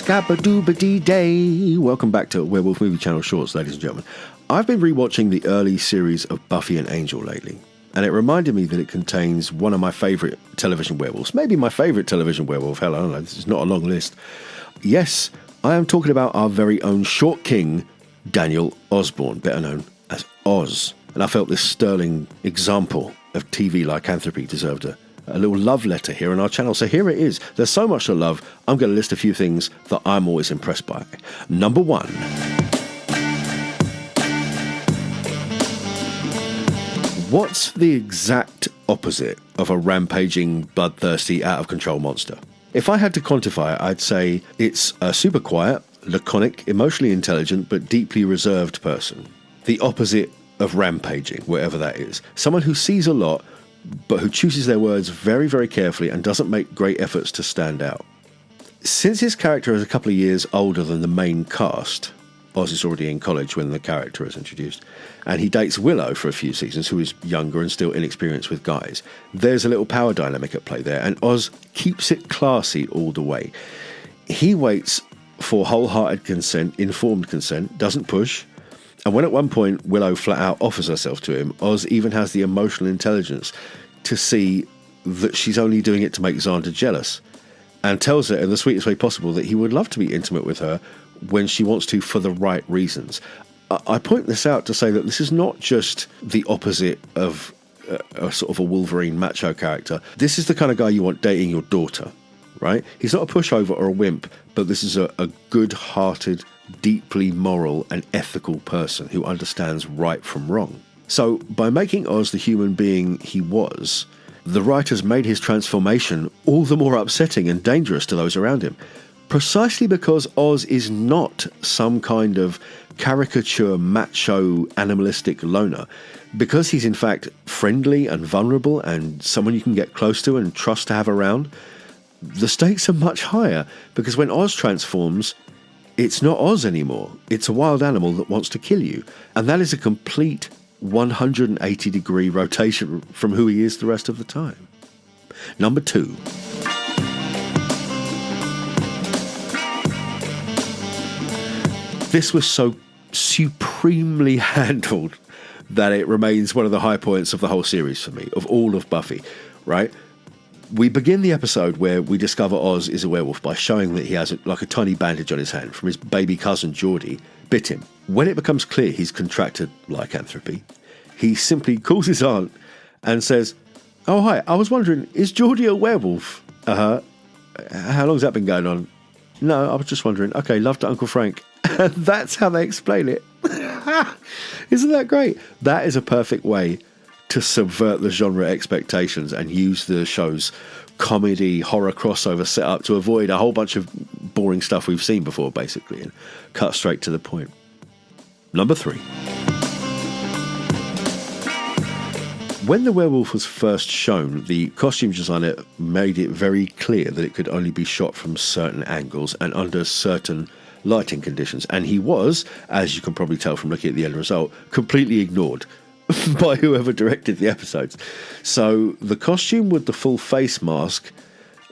Scabba-dooba-dee-day. Welcome back to Werewolf Movie Channel Shorts, ladies and gentlemen. I've been rewatching the early series of Buffy and Angel lately, and it reminded me that it contains one of my favourite television werewolves. Maybe my favourite television werewolf. Hell, I don't know. This is not a long list. Yes, I am talking about our very own short king, Daniel Osborne, better known as Oz. And I felt this sterling example of TV lycanthropy deserved a little love letter here on our channel. So here it is. There's so much to love. I'm going to list a few things that I'm always impressed by. Number 1. What's the exact opposite of a rampaging, bloodthirsty, out-of-control monster? If I had to quantify it, I'd say it's a super quiet, laconic, emotionally intelligent, but deeply reserved person. The opposite of rampaging, whatever that is. Someone who sees a lot, but who chooses their words very, very carefully and doesn't make great efforts to stand out. Since his character is a couple of years older than the main cast, Oz is already in college when the character is introduced, and he dates Willow for a few seasons, who is younger and still inexperienced with guys. There's a little power dynamic at play there, and Oz keeps it classy all the way. He waits for wholehearted consent, informed consent, doesn't push, and when at one point Willow flat out offers herself to him, Oz even has the emotional intelligence to see that she's only doing it to make Xander jealous, and tells her in the sweetest way possible that he would love to be intimate with her when she wants to for the right reasons. I point this out to say that this is not just the opposite of a sort of a Wolverine macho character. This is the kind of guy you want dating your daughter, right? He's not a pushover or a wimp, but this is a good-hearted, deeply moral and ethical person who understands right from wrong. So by making Oz the human being he was, the writers made his transformation all the more upsetting and dangerous to those around him, precisely because Oz is not some kind of caricature, macho, animalistic loner. Because he's in fact friendly and vulnerable and someone you can get close to and trust to have around, the stakes are much higher, because when Oz transforms, it's not Oz anymore. It's a wild animal that wants to kill you. And that is a complete 180-degree rotation from who he is the rest of the time. Number 2. This was so supremely handled that it remains one of the high points of the whole series for me, of all of Buffy, right? We begin the episode where we discover Oz is a werewolf by showing that he has a tiny bandage on his hand from his baby cousin Geordie bit him. When it becomes clear he's contracted lycanthropy, he simply calls his aunt and says, "Oh, hi, I was wondering, is Geordie a werewolf?" How long's that been going on? No, I was just wondering. Okay, love to Uncle Frank. And that's how they explain it. Isn't that great? That is a perfect way to subvert the genre expectations and use the show's comedy horror crossover setup to avoid a whole bunch of boring stuff we've seen before, basically, and cut straight to the point. Number 3. When the werewolf was first shown, the costume designer made it very clear that it could only be shot from certain angles and under certain lighting conditions, and he was, as you can probably tell from looking at the end result, completely ignored by whoever directed the episodes. So the costume with the full face mask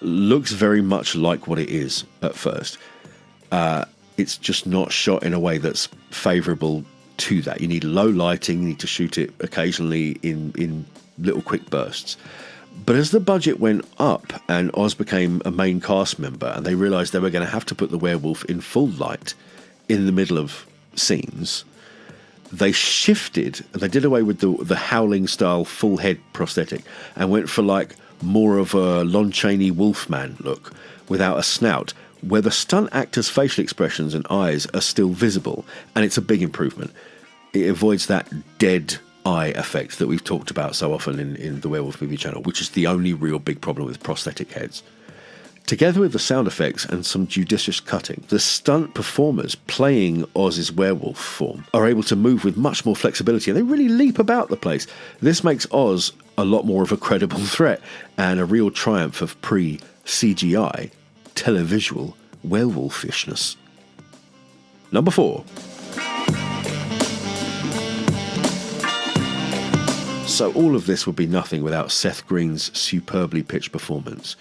looks very much like what it is at first. It's just not shot in a way that's favourable to that. You need low lighting, you need to shoot it occasionally in little quick bursts. But as the budget went up and Oz became a main cast member and they realised they were going to have to put the werewolf in full light in the middle of scenes, they shifted and they did away with the howling style full head prosthetic and went for like more of a Lon Chaney Wolfman look without a snout, where the stunt actor's facial expressions and eyes are still visible, and it's a big improvement. It avoids that dead eye effect that we've talked about so often in the Werewolf Movie Channel, which is the only real big problem with prosthetic heads. Together with the sound effects and some judicious cutting, the stunt performers playing Oz's werewolf form are able to move with much more flexibility, and they really leap about the place. This makes Oz a lot more of a credible threat and a real triumph of pre-CGI televisual werewolfishness. Number 4. So all of this would be nothing without Seth Green's superbly pitched performance.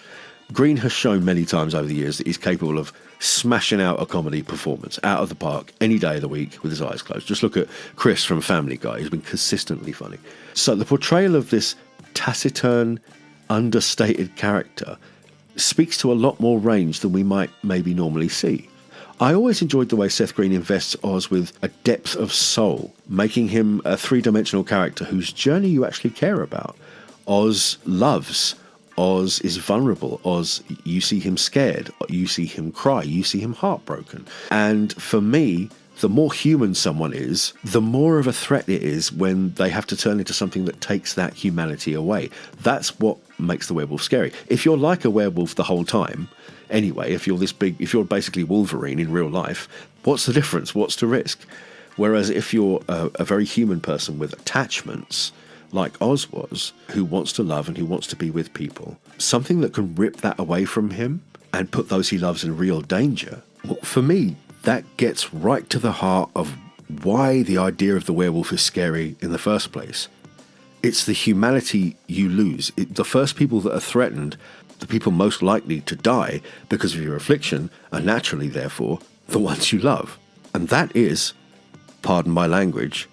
Green has shown many times over the years that he's capable of smashing out a comedy performance out of the park any day of the week with his eyes closed. Just look at Chris from Family Guy. He's been consistently funny. So the portrayal of this taciturn, understated character speaks to a lot more range than we might maybe normally see. I always enjoyed the way Seth Green invests Oz with a depth of soul, making him a three-dimensional character whose journey you actually care about. Oz loves. Oz is vulnerable. Oz, you see him scared. You see him cry. You see him heartbroken. And for me, the more human someone is, the more of a threat it is when they have to turn into something that takes that humanity away. That's what makes the werewolf scary. If you're like a werewolf the whole time, anyway, if you're this big, if you're basically Wolverine in real life, what's the difference? What's the risk? Whereas if you're a very human person with attachments, like Oz was, who wants to love and who wants to be with people, something that can rip that away from him and put those he loves in real danger, well, for me, that gets right to the heart of why the idea of the werewolf is scary in the first place. It's the humanity you lose. The first people that are threatened, the people most likely to die because of your affliction, are naturally, therefore, the ones you love. And that is, pardon my language,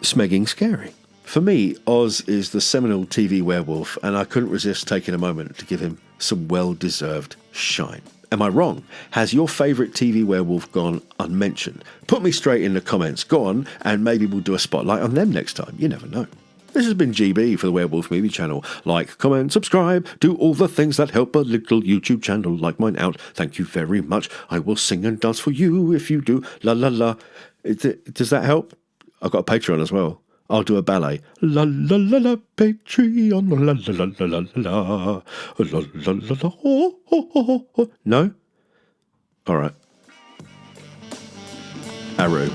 smegging scary. For me, Oz is the seminal TV werewolf, and I couldn't resist taking a moment to give him some well-deserved shine. Am I wrong? Has your favourite TV werewolf gone unmentioned? Put me straight in the comments. Go on, and maybe we'll do a spotlight on them next time. You never know. This has been GB for the Werewolf Movie Channel. Like, comment, subscribe, do all the things that help a little YouTube channel like mine out. Thank you very much. I will sing and dance for you if you do. La la la. Does that help? I've got a Patreon as well. I'll do a ballet. La la la la, Patreon. La la la la la la. La la la la. Oh, oh, oh, oh. No? All right. Arrow.